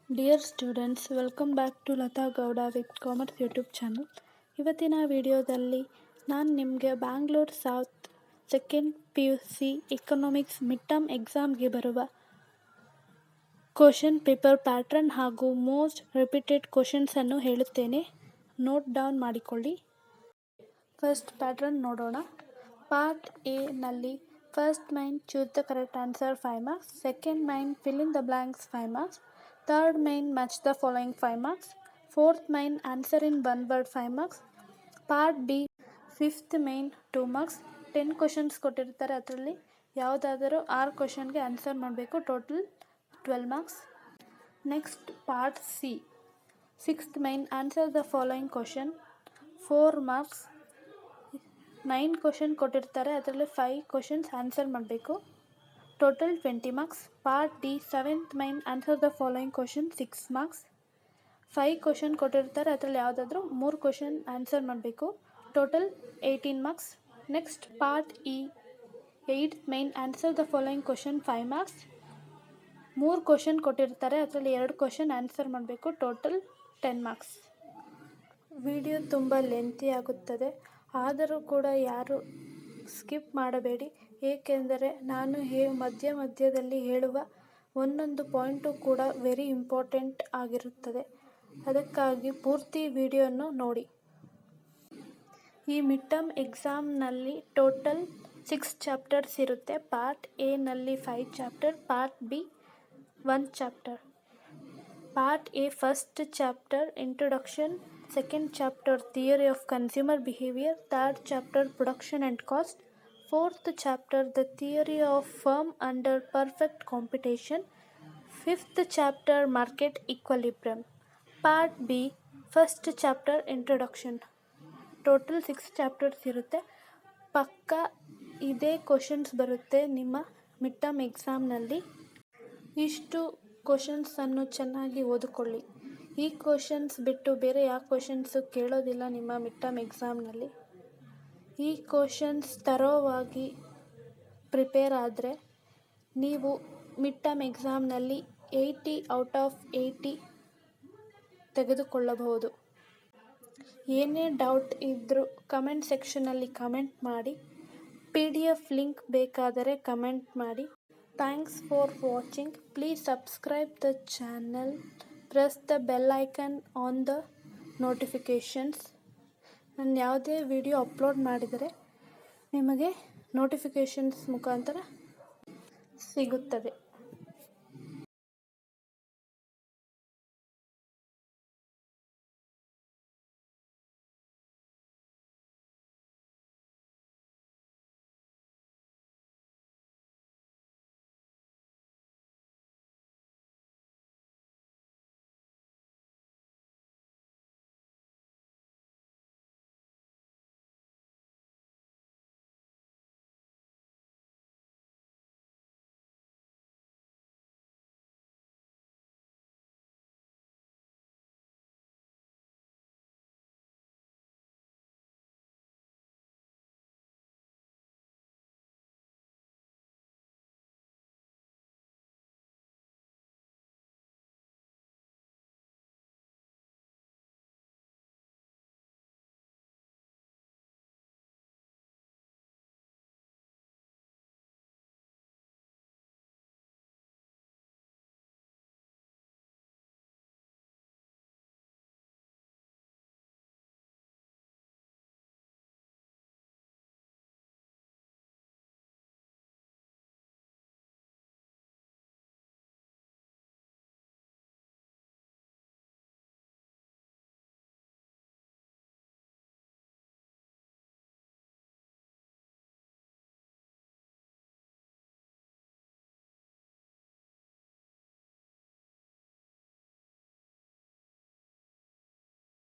Dear students, welcome back to Lata Gowda with commerce YouTube channel. ಇವತ್ತಿನ ವಿಡಿಯೋದಲ್ಲಿ ನಾನು ನಿಮಗೆ Bangalore south second PUC economics mid term ಎಕ್ಸಾಮ್ಗೆ ಬರುವ ಕ್ವಶನ್ ಪೇಪರ್ ಪ್ಯಾಟ್ರನ್ ಹಾಗೂ ಮೋಸ್ಟ್ ರಿಪೀಟೆಡ್ ಕ್ವಶನ್ಸನ್ನು ಹೇಳುತ್ತೇನೆ. ನೋಟ್ ಡೌನ್ ಮಾಡಿಕೊಳ್ಳಿ. ಫಸ್ಟ್ ಪ್ಯಾಟ್ರನ್ ನೋಡೋಣ. ಪಾರ್ಟ್ ಎ ನಲ್ಲಿ first main choose the correct answer 5 marks, second main fill in the blanks 5 marks, third main match the following 5 marks, fourth main answer in one word 5 marks. Part B fifth main 2 marks. 10 questions ಕೊಟ್ಟಿರ್ತಾರೆ, ಅದರಲ್ಲಿ ಯಾವುದಾದರೂ 6 ಕ್ವಶನ್ಗೆ answer ಮಾಡಬೇಕು. Total 12 marks. Next part C sixth main answer the following question 4 marks. 9 question ಕೊಟ್ಟಿರ್ತಾರೆ, ಅದರಲ್ಲಿ 5 questions answer ಮಾಡಬೇಕು. Total 20 marks. Part D seventh main answer the following question 6 marks. 5 question ಕೊಟ್ಟಿರ್ತಾರೆ, ಅದರಲ್ಲಿ ಯಾವುದಾದ್ರೂ 3 ಕ್ವಶನ್ ಆನ್ಸರ್ ಮಾಡಬೇಕು. Total 18 marks. Next part E eight main answer the following question 5 marks. 3 question ಕೊಟ್ಟಿರ್ತಾರೆ, ಅದರಲ್ಲಿ 2 question answer ಮಾಡಬೇಕು. Total 10 marks. Video ತುಂಬ lengthy ಆಗುತ್ತದೆ, ಆದರೂ ಕೂಡ ಯಾರು ಸ್ಕಿಪ್ ಮಾಡಬೇಡಿ, ಏಕೆಂದರೆ ನಾನು ಮಧ್ಯದಲ್ಲಿ ಹೇಳುವ ಒಂದೊಂದು ಪಾಯಿಂಟು ಕೂಡ ವೆರಿ ಇಂಪಾರ್ಟೆಂಟ್ ಆಗಿರುತ್ತದೆ. ಅದಕ್ಕಾಗಿ ಪೂರ್ತಿ ವಿಡಿಯೋವನ್ನು ನೋಡಿ. ಈ ಮಿಡ್ ಟರ್ಮ್ ಎಕ್ಸಾಮ್ನಲ್ಲಿ ಟೋಟಲ್ 6 ಚಾಪ್ಟರ್ಸ್ ಇರುತ್ತೆ. ಪಾರ್ಟ್ ಎ ನಲ್ಲಿ 5 chapter, part B 1 chapter. Part A first chapter introduction, second chapter theory of consumer behaviour, third chapter production and cost, fourth chapter the theory of firm under perfect competition, fifth chapter market equilibrium. Part B first chapter introduction. Total 6 chapters ಇರುತ್ತೆ. ಪಕ್ಕಾ ಇದೇ questions ಬರುತ್ತೆ ನಿಮ್ಮ mid term ಎಕ್ಸಾಮ್ನಲ್ಲಿ. ಇಷ್ಟು ಕ್ವಶನ್ಸನ್ನು ಚೆನ್ನಾಗಿ ಓದಿಕೊಳ್ಳಿ. ಈ questions ಬಿಟ್ಟು ಬೇರೆ ಯಾವ ಕ್ವಶನ್ಸು ಕೇಳೋದಿಲ್ಲ ನಿಮ್ಮ ಮಿಡ್ ಟರ್ಮ್ ಎಕ್ಸಾಮ್ನಲ್ಲಿ. ಈ ಕ್ವಶನ್ಸ್ ತರೋವಾಗಿ ಪ್ರಿಪೇರ್ ಆದರೆ ನೀವು ಮಿಡ್ ಟರ್ಮ್ ಎಕ್ಸಾಮ್ನಲ್ಲಿ 80 ಔಟ್ ಆಫ್ 80 ತೆಗೆದುಕೊಳ್ಳಬಹುದು. ಏನೇ ಡೌಟ್ ಇದ್ದರೂ ಕಮೆಂಟ್ ಸೆಕ್ಷನಲ್ಲಿ ಕಮೆಂಟ್ ಮಾಡಿ. PDF ಲಿಂಕ್ ಬೇಕಾದರೆ ಕಮೆಂಟ್ ಮಾಡಿ. Thanks for watching. Please subscribe the channel. Press the bell icon on the notifications. ನಾನು ಯಾವುದೇ ವಿಡಿಯೋ ಅಪ್ಲೋಡ್ ಮಾಡಿದರೆ ನಿಮಗೆ ನೋಟಿಫಿಕೇಷನ್ಸ್ ಮುಖಾಂತರ ಸಿಗುತ್ತದೆ.